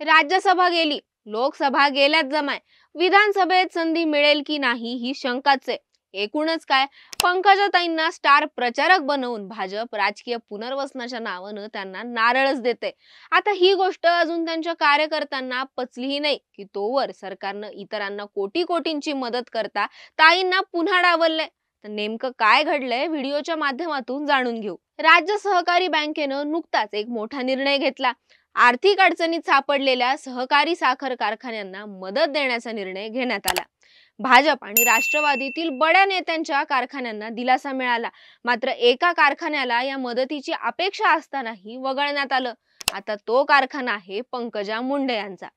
राज्यसभा गेली, लोकसभा गेल्यात जमाय, विधानसभेत संधी मिळेल की नाही ही शंकाच आहे. एकूणच काय, पंकजाताईंना स्टार प्रचारक बनवून भाजप राजकीय पुनर्वसनाच्या नावानं त्यांना नारळच देते. आता ही गोष्ट अजून त्यांच्या कार्यकर्त्यांना पचलीही नाही की तोवर सरकारनं इतरांना कोटी कोटींची मदत करता ताईंना पुन्हा डावललंय. तर नेमकं काय घडलंय व्हिडिओच्या माध्यमातून जाणून घेऊ. राज्य सहकारी बँकेनं नुकताच एक मोठा निर्णय घेतला. आर्थिक अडचणीत सापडलेल्या सहकारी साखर कारखान्यांना मदत देण्याचा निर्णय घेण्यात आला. भाजप आणि राष्ट्रवादीतील बड्या नेत्यांच्या कारखान्यांना दिलासा मिळाला. मात्र एका कारखान्याला या मदतीची अपेक्षा असतानाही वगळण्यात आलं. आता तो कारखाना आहे पंकजा मुंडे यांचा.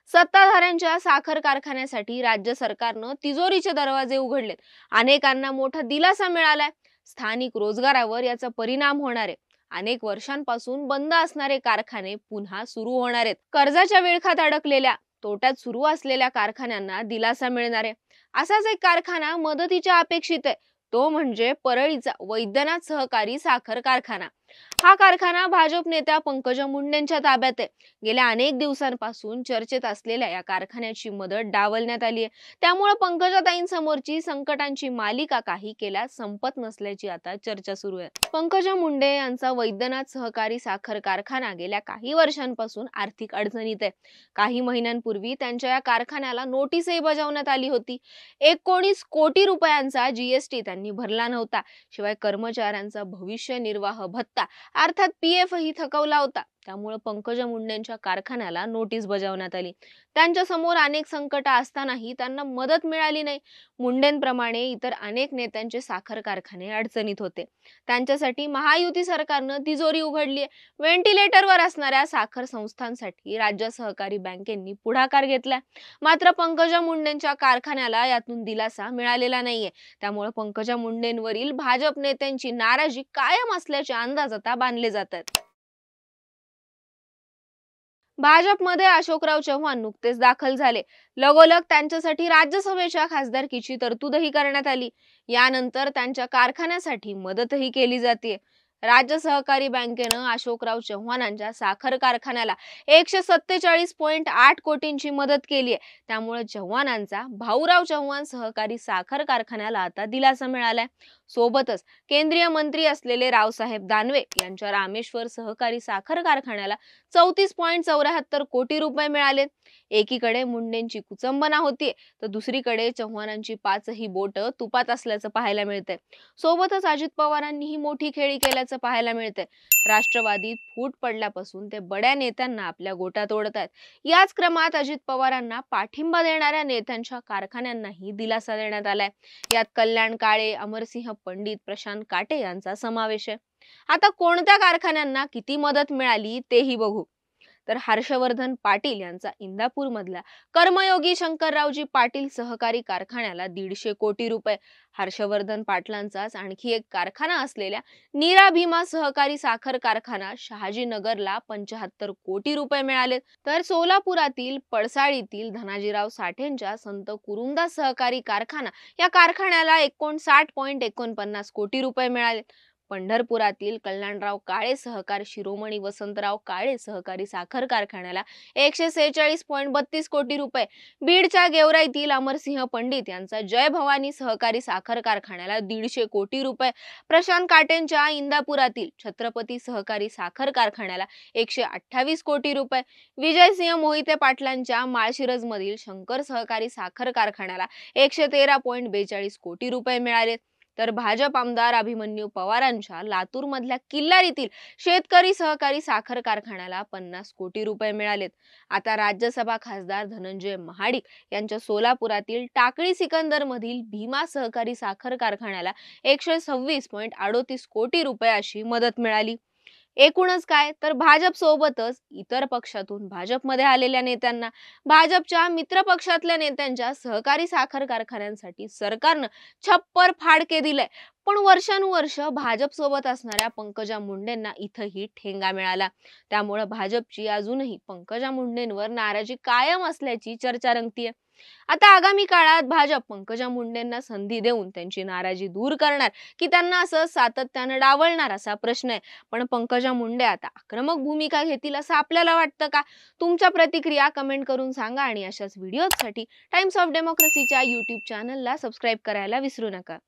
सत्ताधाऱ्यांच्या साखर कारखान्यासाठी राज्य सरकारनं तिजोरीचे दरवाजे उघडलेत. अनेकांना मोठा दिलासा मिळालाय. स्थानिक रोजगारावर याचा परिणाम होणार आहे. अनेक वर्षांपासून बंद असणारे कारखाने पुन्हा सुरू होणार आहेत. कर्जाच्या विळखात अडकलेल्या, तोट्यात सुरू असलेल्या कारखान्यांना दिलासा मिळणार आहे. असाच एक कारखाना मदतीच्या अपेक्षित आहे. तो म्हणजे परळीचा वैद्यनाथ सहकारी साखर कारखाना. हा कारखाना भाजप नेत्या पंकजा मुंडेंच्या ताब्यात आहे. गेल्या अनेक दिवसांपासून चर्चेत असलेल्या या कारखान्याची मदत डावलण्यात आली आहे. त्यामुळे पंकजाताईंसमोरची संकटांची मालिका काही केल्या संपत नसल्याची आता चर्चा सुरू आहे. पंकजा मुंडे यांचा वैद्यनाथ सहकारी साखर कारखाना गेल्या काही वर्षांपासून आर्थिक अडचणीत आहे. काही महिन्यांपूर्वी त्यांच्या या कारखान्याला नोटीसही बजावण्यात आली होती. 19 कोटी रुपयांचा जीएसटी त्यांनी भरला नव्हता. शिवाय कर्मचाऱ्यांचा भविष्य निर्वाह भत्ता अर्थात पीएफ ही थकवला होता. त्यामुळे पंकजा मुंडेंच्या कारखान्याला नोटीस बजावण्यात आली. त्यांच्या समोर अनेक संकट असतानाही त्यांना मदत मिळाली नाही. मुंडेंप्रमाणे इतर अनेक नेत्यांचे साखर कारखाने अडचणीत होते. त्यांच्यासाठी महायुती सरकारनं तिजोरी उघडली आहे. व्हेंटिलेटरवर असणाऱ्या साखर संस्थांसाठी राज्य सहकारी बँकेंनी पुढाकार घेतलाय. मात्र पंकजा मुंडेंच्या कारखान्याला यातून दिलासा मिळालेला नाहीये. त्यामुळे पंकजा मुंडेंवरील भाजप नेत्यांची नाराजी कायम असल्याचे अंदाज आता बांधले जातात. भाजपमध्ये अशोकराव चव्हाण नुकतेच दाखल झाले. लगोलग त्यांच्यासाठी राज्यसभेच्या खासदारकीची तरतूदही करण्यात आली. यानंतर त्यांच्या कारखान्यासाठी मदतही केली जाते. राज्य सहकारी बँकेनं अशोकराव चव्हाणांच्या साखर कारखान्याला 147.8 कोटींची मदत केली आहे. त्यामुळे चव्हाणांचा भाऊराव चव्हाण सहकारी साखर कारखान्याला आता दिलासा मिळालाय. सोबतच केंद्रीय मंत्री असलेले रावसाहेब दानवे यांच्या रामेश्वर सहकारी साखर कारखान्याला 34.74 कोटी रुपये मिळाले. एकीकडे मुंडेंची कुचंबना होतीये, तर दुसरीकडे चव्हाणांची पाचही बोट तुपात असल्याचं पाहायला मिळतंय. सोबतच अजित पवारांनीही मोठी खेळी केल्याचं पाहायला मिळतंय. राष्ट्रवादीत फूट पडल्यापासून ते बड्या नेत्यांना आपल्या गोटात ओढतायत. याच क्रमात अजित पवारांना पाठिंबा देणाऱ्या नेत्यांच्या कारखान्यांनाही दिलासा देण्यात आलाय. यात कल्याण काळे, अमरसिंह पंडित, प्रशांत काटे यांचा समावेश आहे. आता कोणत्या कारखान्यांना किती मदत मिळाली तेही बघू. तर हर्षवर्धन पाटील यांचा इंदापूर मधला कर्मयोगी शंकररावजी पाटील सहकारी कारखान्याला 150 कोटी रुपये, हर्षवर्धन पाटलांचाच आणखी एक कारखाना असलेल्या नीरा भीमा सहकारी साखर कारखाना शहाजीनगरला 75 कोटी रुपये मिळाले. तर सोलापुरातील पळसाळीतील धनाजीराव साठेंच्या संत कुरुंदास सहकारी कारखाना या कारखान्याला 59.49 कोटी रुपये मिळाले. पंढरपुरातील कल्याणराव काळे सहकार शिरोमणी वसंतराव काळे सहकारी साखर कारखान्याला 146.32 कोटी रुपये, बीडच्या गेवराईतील अमरसिंह पंडित यांचा जय भवानी सहकारी साखर कारखान्याला 150 कोटी रुपये, प्रशांत काटेंच्या इंदापुरातील छत्रपती सहकारी साखर कारखान्याला 128 कोटी रुपये, विजयसिंह मोहिते पाटलांच्या माळशिरजमधील शंकर सहकारी साखर कारखान्याला 113.42 कोटी रुपये मिळाले. तर भाजप आमदार अभिमन्यू पवारांच्या लातूर मधल्या किल्लारीतील शेतकरी सहकारी साखर कारखान्याला 50 कोटी रुपये मिळालेत. आता राज्यसभा खासदार धनंजय महाडिक यांच्या सोलापुरातील टाकळी सिकंदर मधील भीमा सहकारी साखर कारखान्याला 126.38 कोटी रुपये अशी मदत मिळाली. एकूणच काय, तर भाजप सोबतच इतर पक्षातून भाजपमध्ये आलेल्या नेत्यांना, भाजपच्या मित्र पक्षातल्या नेत्यांच्या सहकारी साखर कारखान्यांसाठी सरकारनं छप्पर फाडके दिलंय. पण वर्षानुवर्ष भाजप सोबत असणाऱ्या पंकजा मुंडेंना इथंही ठेंगा मिळाला. त्यामुळे भाजपची अजूनही पंकजा मुंडेंवर नाराजी कायम असल्याची चर्चा रंगतीये. आता आगामी काळात भाजप पंकजा मुंडेंना संधी देऊन त्यांची नाराजी दूर करणार की त्यांना असं सातत्यानं डावलणार असा प्रश्न आहे. पण पंकजा मुंडे आता आक्रमक भूमिका घेतील असं आपल्याला वाटतं का? तुमच्या प्रतिक्रिया कमेंट करून सांगा आणि अशाच व्हिडिओसाठी टाइम्स ऑफ डेमोक्रेसीच्या YouTube चॅनलला सबस्क्राईब करायला विसरू नका.